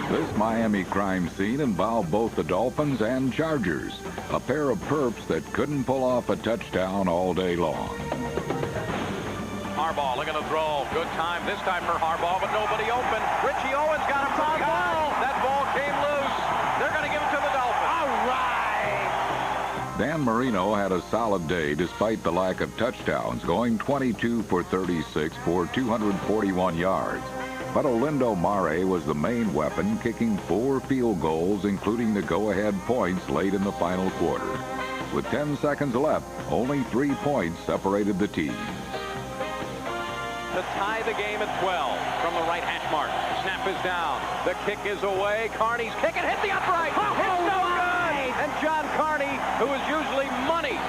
This Miami crime scene involved both the Dolphins and Chargers, a pair of perps that couldn't pull off a touchdown all day long. Harbaugh looking to throw. Good time this time for Harbaugh, but nobody open. Richie Owens got a foul ball. That ball came loose. They're going to give it to the Dolphins. All right. Dan Marino had a solid day despite the lack of touchdowns, going 22 for 36 for 241 yards. But Olindo Mare was the main weapon, kicking 4 field goals, including the go-ahead points late in the final quarter. With 10 seconds left, only 3 points separated the teams. To tie the game at 12 from the right hash mark. Snap is down. The kick is away. Carney's kick and hit the upright. It's no good. And John Carney, who is usually money,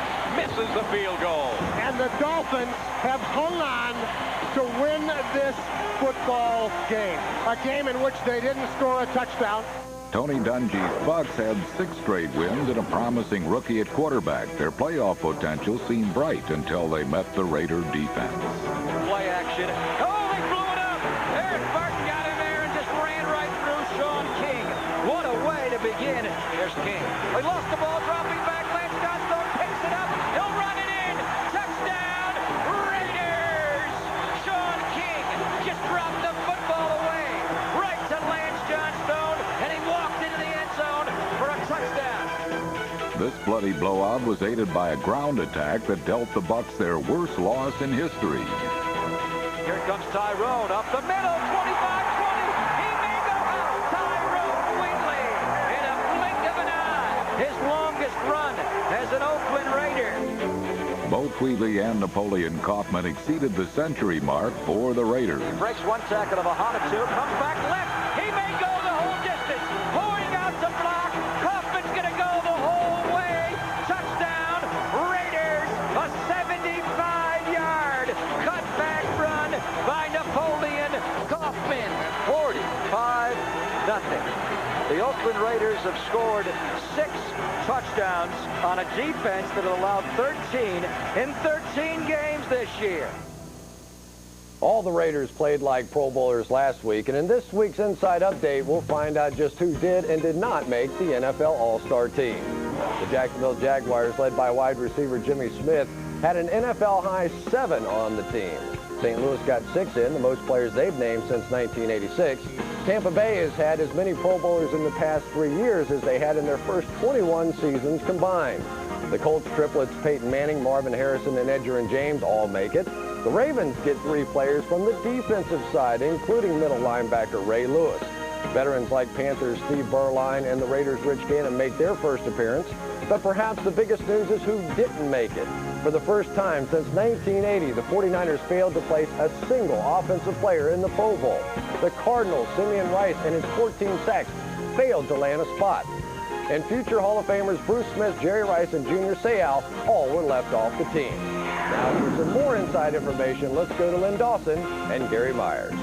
misses the field goal. And the Dolphins have hung on to win this football game. A game in which they didn't score a touchdown. Tony Dungy's Bucks had 6 straight wins and a promising rookie at quarterback. Their playoff potential seemed bright until they met the Raider defense. Play action. Oh, they blew it up. Aaron Barton got in there and just ran right through Sean King. What a way to begin. There's King. He lost the ball, dropping back. Lance Johnstone picks it up. He'll run it in. Touchdown, Raiders. Sean King just dropped the football away right to Lance Johnstone, and he walked into the end zone for a touchdown. This bloody blowout was aided by a ground attack that dealt the Bucks their worst loss in history. Here comes Tyrone up the middle, 25-20. He may go out. Tyrone Wheatley in a blink of an eye. His longest run as an Oakland Raider. Both Wheatley and Napoleon Kaufman exceeded the century mark for the Raiders. Breaks one tackle of a Hanatu, comes back left. He may go the whole distance. Pouring out to block. Kaufman's going to go the whole way. Touchdown, Raiders. A 75-yard cutback run by Napoleon Kaufman. 45-0. The Oakland Raiders have scored 6 touchdowns on a defense that allowed 13 in 13 games this year. All the Raiders played like Pro Bowlers last week, and in this week's Inside Update, we'll find out just who did and did not make the NFL All-Star team. The Jacksonville Jaguars, led by wide receiver Jimmy Smith, had an NFL-high 7 on the team. St. Louis got 6 in, the most players they've named since 1986. Tampa Bay has had as many Pro Bowlers in the past 3 years as they had in their first 21 seasons combined. The Colts triplets Peyton Manning, Marvin Harrison, and Edgerrin James all make it. The Ravens get 3 players from the defensive side, including middle linebacker Ray Lewis. Veterans like Panthers Steve Berline and the Raiders' Rich Gannon make their first appearance. But perhaps the biggest news is who didn't make it. For the first time since 1980, the 49ers failed to place a single offensive player in the Pro Bowl. The Cardinals, Simeon Rice and his 14 sacks, failed to land a spot. And future Hall of Famers Bruce Smith, Jerry Rice, and Junior Seau all were left off the team. Now for some more inside information, let's go to Lynn Dawson and Gary Myers.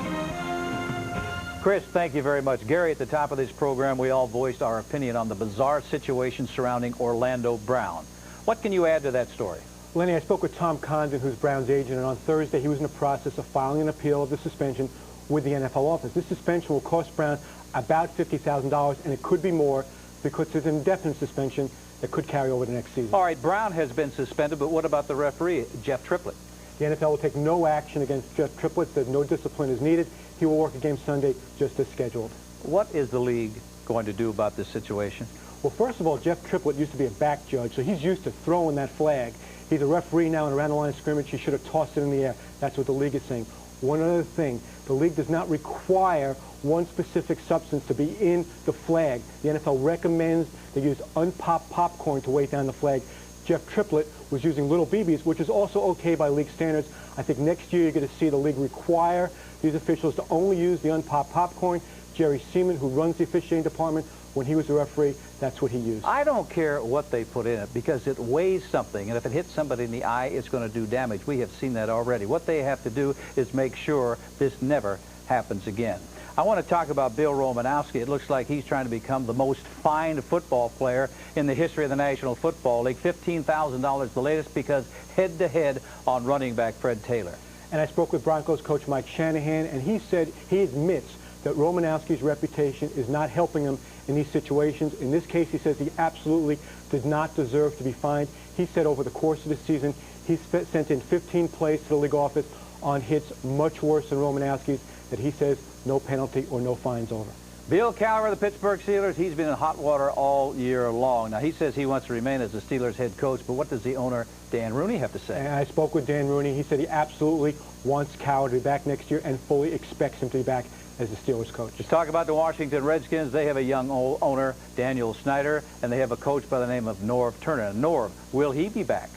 Chris, thank you very much. Gary, at the top of this program, we all voiced our opinion on the bizarre situation surrounding Orlando Brown. What can you add to that story? Lenny, I spoke with Tom Condon, who's Brown's agent, and on Thursday he was in the process of filing an appeal of the suspension with the NFL office. This suspension will cost Brown about $50,000, and it could be more because it's an indefinite suspension that could carry over the next season. All right, Brown has been suspended, but what about the referee, Jeff Triplett? The NFL will take no action against Jeff Triplett. That no discipline is needed. He will work a game Sunday just as scheduled. What is the league going to do about this situation? Well, first of all, Jeff Triplett used to be a back judge, so he's used to throwing that flag. He's a referee now, and around the line of scrimmage, he should have tossed it in the air. That's what the league is saying. One other thing, the league does not require one specific substance to be in the flag. The NFL recommends they use unpopped popcorn to weight down the flag. Jeff Triplett was using little BBs, which is also okay by league standards. I think next year you're going to see the league require these officials to only use the unpopped popcorn. Jerry Seaman, who runs the officiating department, when he was the referee, that's what he used. I don't care what they put in it because it weighs something, and if it hits somebody in the eye, it's going to do damage. We have seen that already. What they have to do is make sure this never happens again. I want to talk about Bill Romanowski. It looks like he's trying to become the most fined football player in the history of the National Football League. $15,000 the latest because head-to-head on running back Fred Taylor. And I spoke with Broncos coach Mike Shanahan, and he said he admits that Romanowski's reputation is not helping him in these situations. In this case, he says he absolutely did not deserve to be fined. He said over the course of the season, he sent in 15 plays to the league office on hits much worse than Romanowski's, that he says no penalty or no fines over. Bill Cowher of the Pittsburgh Steelers, he's been in hot water all year long. Now, he says he wants to remain as the Steelers head coach, but what does the owner, Dan Rooney, have to say? And I spoke with Dan Rooney. He said he absolutely wants Cowher to be back next year and fully expects him to be back as the Steelers coach. Let's talk about the Washington Redskins. They have a young owner, Daniel Snyder, and they have a coach by the name of Norv Turner. Norv, will he be back?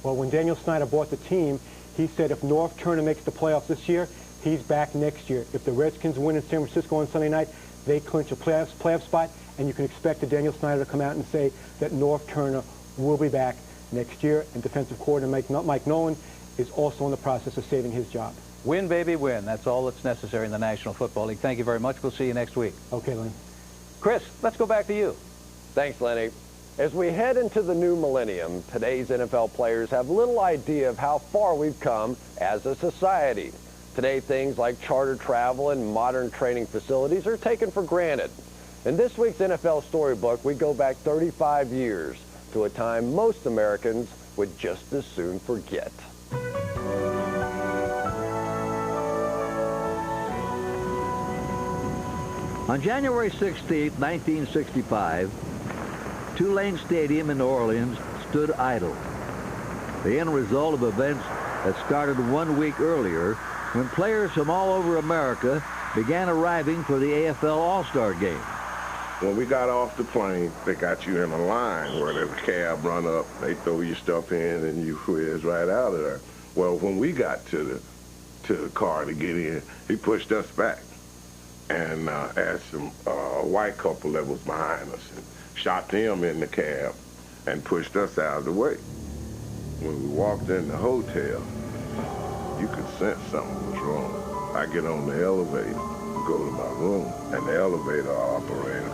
Well, when Daniel Snyder bought the team, he said if Norv Turner makes the playoffs this year, he's back next year. If the Redskins win in San Francisco on Sunday night, they clinch a playoff spot, and you can expect Daniel Snyder to come out and say that Norv Turner will be back next year, and defensive coordinator Mike Nolan is also in the process of saving his job. Win, baby, win. That's all that's necessary in the National Football League. Thank you very much. We'll see you next week. Okay, Lenny. Chris, let's go back to you. Thanks, Lenny. As we head into the new millennium, today's NFL players have little idea of how far we've come as a society. Today, things like charter travel and modern training facilities are taken for granted. In this week's NFL Storybook, we go back 35 years to a time most Americans would just as soon forget. On January 16, 1965, Tulane Stadium in New Orleans stood idle. The end result of events that started 1 week earlier when players from all over America began arriving for the AFL All-Star Game. When we got off the plane, they got you in a line where the cab run up, they throw your stuff in, and you whiz right out of there. Well, when we got to the car to get in, he pushed us back and asked some white couple that was behind us and shot them in the cab and pushed us out of the way. When we walked in the hotel, you could sense something was wrong. I get on the elevator, go to my room, and the elevator operator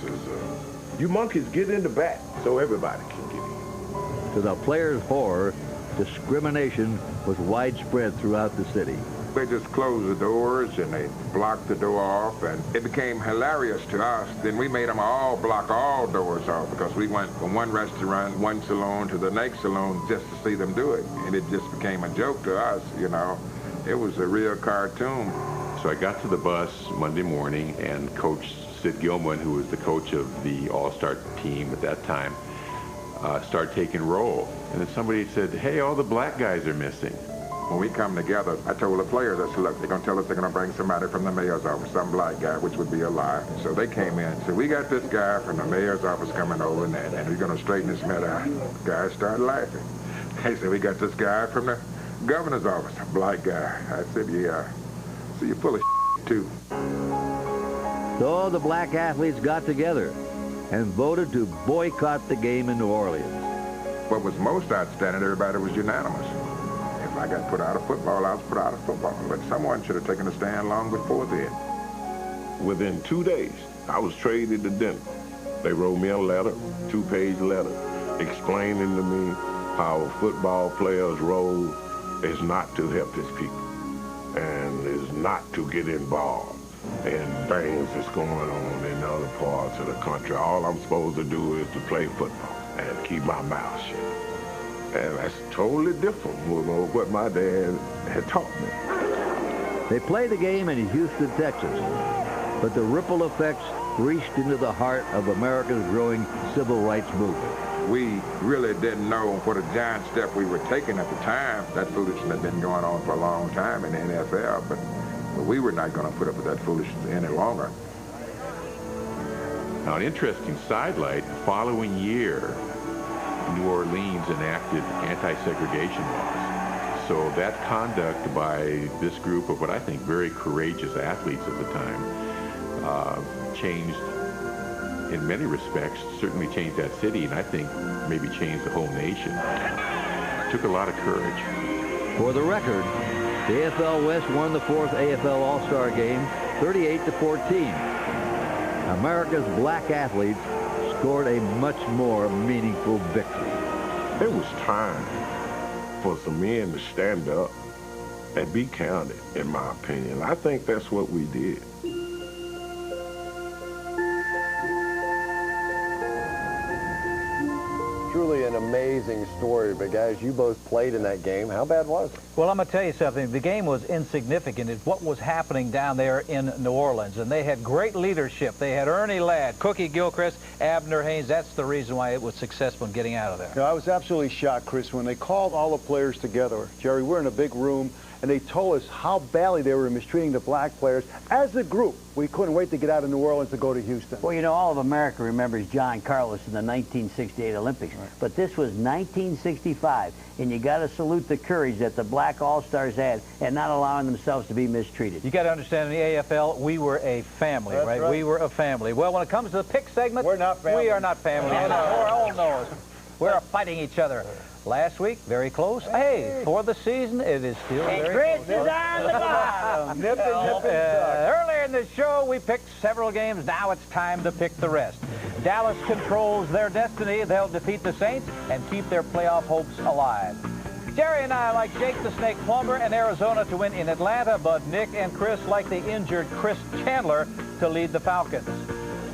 says, you monkeys get in the back so everybody can get in. To the players' horror, discrimination was widespread throughout the city. They just closed the doors and they blocked the door off, and it became hilarious to us. Then we made them all block all doors off because we went from one restaurant, one saloon to the next saloon just to see them do it. And it just became a joke to us, you know. It was a real cartoon. So I got to the bus Monday morning, and Coach Sid Gilman, who was the coach of the All-Star team at that time, started taking roll. And then somebody said, hey, all the black guys are missing. When we come together, I told the players, I said, look, they're going to tell us they're going to bring somebody from the mayor's office, some black guy, which would be a lie. So they came in and said, we got this guy from the mayor's office coming over, and we're going to straighten this matter out. The guys started laughing. They said, we got this guy from the governor's office, a black guy. I said, yeah. So you're full of too. So the black athletes got together and voted to boycott the game in New Orleans. What was most outstanding, everybody was unanimous. If I got put out of football, I was put out of football. But someone should have taken a stand long before then. Within 2 days, I was traded to Denver. They wrote me a letter, 2-page letter, explaining to me how a football player's role is not to help his people and is not to get involved in things that's going on in other parts of the country. All I'm supposed to do is to play football and keep my mouth shut. And that's totally different from what my dad had taught me. They played the game in Houston, Texas. but the ripple effects reached into the heart of America's growing civil rights movement. We really didn't know what a giant step we were taking at the time. That foolishness had been going on for a long time in the NFL, but we were not going to put up with that foolishness any longer. Now, an interesting sidelight, the following year, New Orleans enacted anti-segregation laws. So that conduct by this group of what I think very courageous athletes at the time changed, in many respects, certainly changed that city, and I think maybe changed the whole nation. It took a lot of courage. For the record, the AFL West won the 4th AFL All-Star Game 38-14. America's black athletes scored a much more meaningful victory. It was time for some men to stand up and be counted, in my opinion. I think that's what we did. Truly an amazing story, but guys, you both played in that game. How bad was it? Well, I'm going to tell you something. The game was insignificant. It's what was happening down there in New Orleans, and they had great leadership. They had Ernie Ladd, Cookie Gilchrist, Abner Haynes. That's the reason why it was successful in getting out of there. You know, I was absolutely shocked, Chris, when they called all the players together. Jerry, we're in a big room, and they told us how badly they were mistreating the black players. As a group, we couldn't wait to get out of New Orleans to go to Houston. Well, you know, all of America remembers John Carlos in the 1968 Olympics. Right. But this was 1965, and you got to salute the courage that the black All-Stars had and not allowing themselves to be mistreated. You got to understand, in the AFL, we were a family, right? We were a family. Well, when it comes to the pick segment, we're not family. We are not family. We're all knows. We're fighting each other. Last week, very close. Hey, for the season, it is still very close. Chris is on the bottom. Earlier in the show, we picked several games. Now it's time to pick the rest. Dallas controls their destiny. They'll defeat the Saints and keep their playoff hopes alive. Jerry and I like Jake the Snake Plumber and Arizona to win in Atlanta, but Nick and Chris like the injured Chris Chandler to lead the Falcons.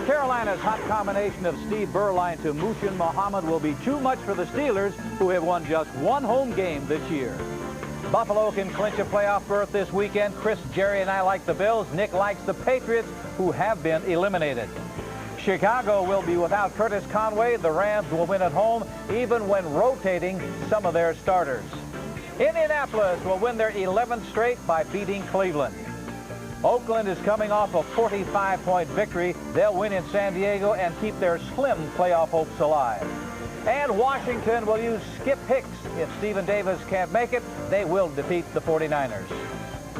Carolina's hot combination of Steve Berline to Mushin Muhammad will be too much for the Steelers, who have won just one home game this year. Buffalo can clinch a playoff berth this weekend. Chris, Jerry, and I like the Bills. Nick likes the Patriots, who have been eliminated. Chicago will be without Curtis Conway. The Rams will win at home, even when rotating some of their starters. Indianapolis will win their 11th straight by beating Cleveland. Oakland is coming off a 45-point victory. They'll win in San Diego and keep their slim playoff hopes alive. And Washington will use Skip Hicks. If Stephen Davis can't make it, they will defeat the 49ers.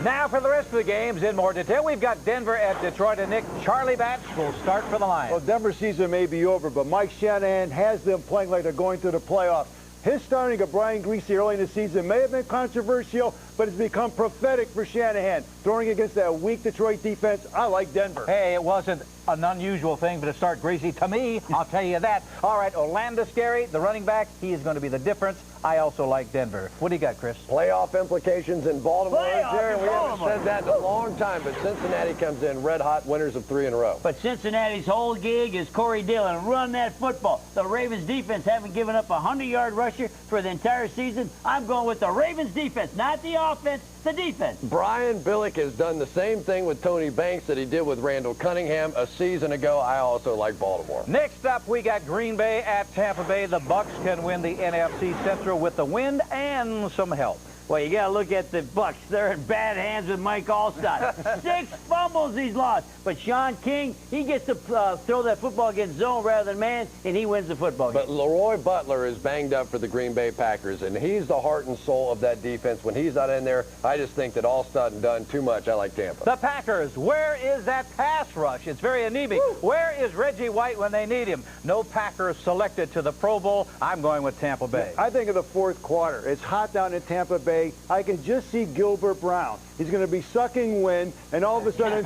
Now for the rest of the games in more detail. We've got Denver at Detroit, and Nick, Charlie Batch will start for the Lions. Well, Denver's season may be over, but Mike Shanahan has them playing like they're going to the playoffs. His starting of Brian Griese early in the season may have been controversial, but it's become prophetic for Shanahan. Throwing against that weak Detroit defense, I like Denver. Hey, it wasn't an unusual thing, but to start Griese, to me, I'll tell you that. All right, Orlando Scary, the running back, he is going to be the difference. I also like Denver. What do you got, Chris? Playoff implications in Baltimore. Jerry, we haven't said that in a long time, but Cincinnati comes in red-hot winners of 3 in a row. But Cincinnati's whole gig is Corey Dillon. Run that football. The Ravens defense haven't given up a 100-yard rusher for the entire season. I'm going with the Ravens defense, not the offense, the defense. Brian Billick has done the same thing with Tony Banks that he did with Randall Cunningham a season ago. I also like Baltimore. Next up, we got Green Bay at Tampa Bay. The Bucs can win the NFC Central with the wind and some help. Well, you got to look at the Bucs. They're in bad hands with Mike Allstott. 6 fumbles he's lost. But Sean King, he gets to throw that football against zone rather than man, and he wins the football game. But Leroy Butler is banged up for the Green Bay Packers, and he's the heart and soul of that defense. When he's not in there, I just think that all said and done too much. I like Tampa. The Packers, where is that pass rush? It's very anemic. Woo! Where is Reggie White when they need him? No Packers selected to the Pro Bowl. I'm going with Tampa Bay. I think of the 4th quarter. It's hot down in Tampa Bay. I can just see Gilbert Brown. He's going to be sucking wind, and all of a sudden,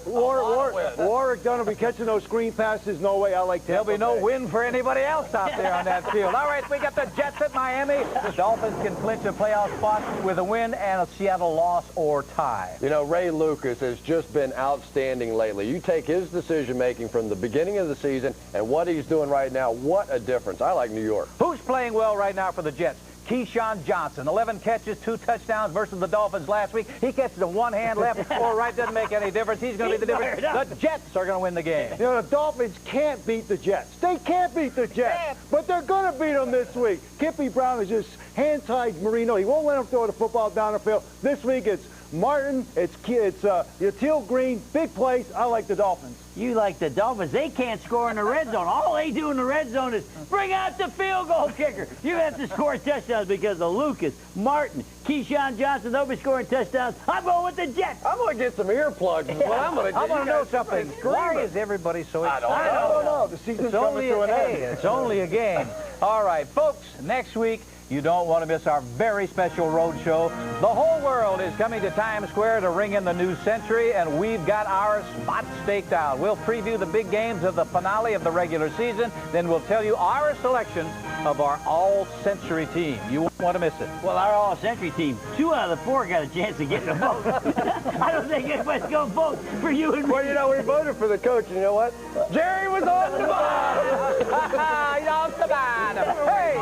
Warwick Dunn will be catching those screen passes. No way. I like Tampa Bay. There'll be no wind for anybody else out there on that field. All right, we got the Jets at Miami. The Dolphins can clinch a playoff spot with a win and a Seattle loss or tie. You know, Ray Lucas has just been outstanding lately. You take his decision-making from the beginning of the season and what he's doing right now, what a difference. I like New York. Who's playing well right now for the Jets? Keyshawn Johnson. 11 catches, 2 touchdowns versus the Dolphins last week. He catches a one-hand left or right, doesn't make any difference. He's going to be the difference. The Jets are going to win the game. You know, the Dolphins can't beat the Jets. They can't beat the Jets, but they're going to beat them this week. Kippy Brown is just hand-tied Marino. He won't let him throw the football down the field. This week it's Martin, it's Yatil Green, big plays. I like the Dolphins. You like the Dolphins. They can't score in the red zone. All they do in the red zone is bring out the field goal kicker. You have to score touchdowns because of Lucas, Martin, Keyshawn Johnson. They'll be scoring touchdowns. I'm going with the Jets. I'm going to get some earplugs is what I'm going to do. I want to know something. Why is everybody so excited? I don't know. The season's coming to an end. It's only a game. All right, folks, next week, you don't want to miss our very special road show. The whole world is coming to Times Square to ring in the new century, and we've got our spot staked out. We'll preview the big games of the finale of the regular season, then we'll tell you our selections of our all-century team. You won't want to miss it. Well, our all-century team, 2 out of the 4 got a chance of getting a vote. I don't think anybody's going to vote for you and me. Well, you know, we voted for the coach, and you know what? Jerry was on the bottom. He's off the bottom. Hey,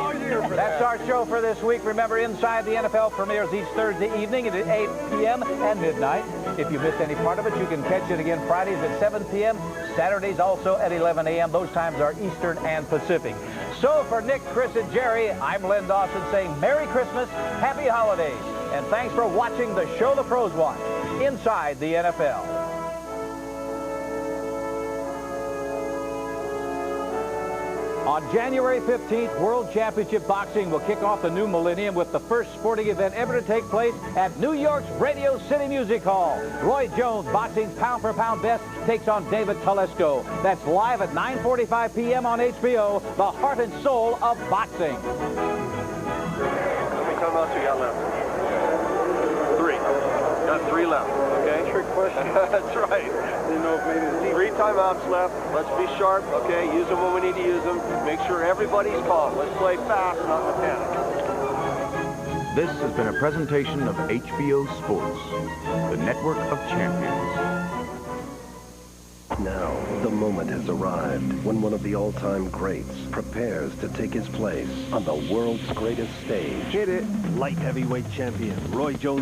that's our show for this week. Remember, Inside the NFL premieres each Thursday evening at 8 p.m. and midnight. If you missed any part of it, you can catch it again Fridays at 7 p.m., Saturdays also at 11 a.m. Those times are Eastern and Pacific. So for Nick, Chris, and Jerry, I'm Len Dawson saying Merry Christmas, Happy Holidays, and thanks for watching the show the pros watch, Inside the NFL. On January 15th, World Championship Boxing will kick off the new millennium with the first sporting event ever to take place at New York's Radio City Music Hall. Roy Jones, boxing's pound-for-pound best, takes on David Telesco. That's live at 9:45 p.m. on HBO, the heart and soul of boxing. How many timeouts you got left? 3. Got 3 left, okay? Trick question. That's right. Didn't know if maybe 3 timeouts left. Let's be sharp, okay? Use them when we need to use them. Make sure everybody's calm. Let's play fast, not in a panic. This has been a presentation of HBO Sports, the network of champions. Now, the moment has arrived when one of the all-time greats prepares to take his place on the world's greatest stage. Hit it. Light heavyweight champion, Roy Jones.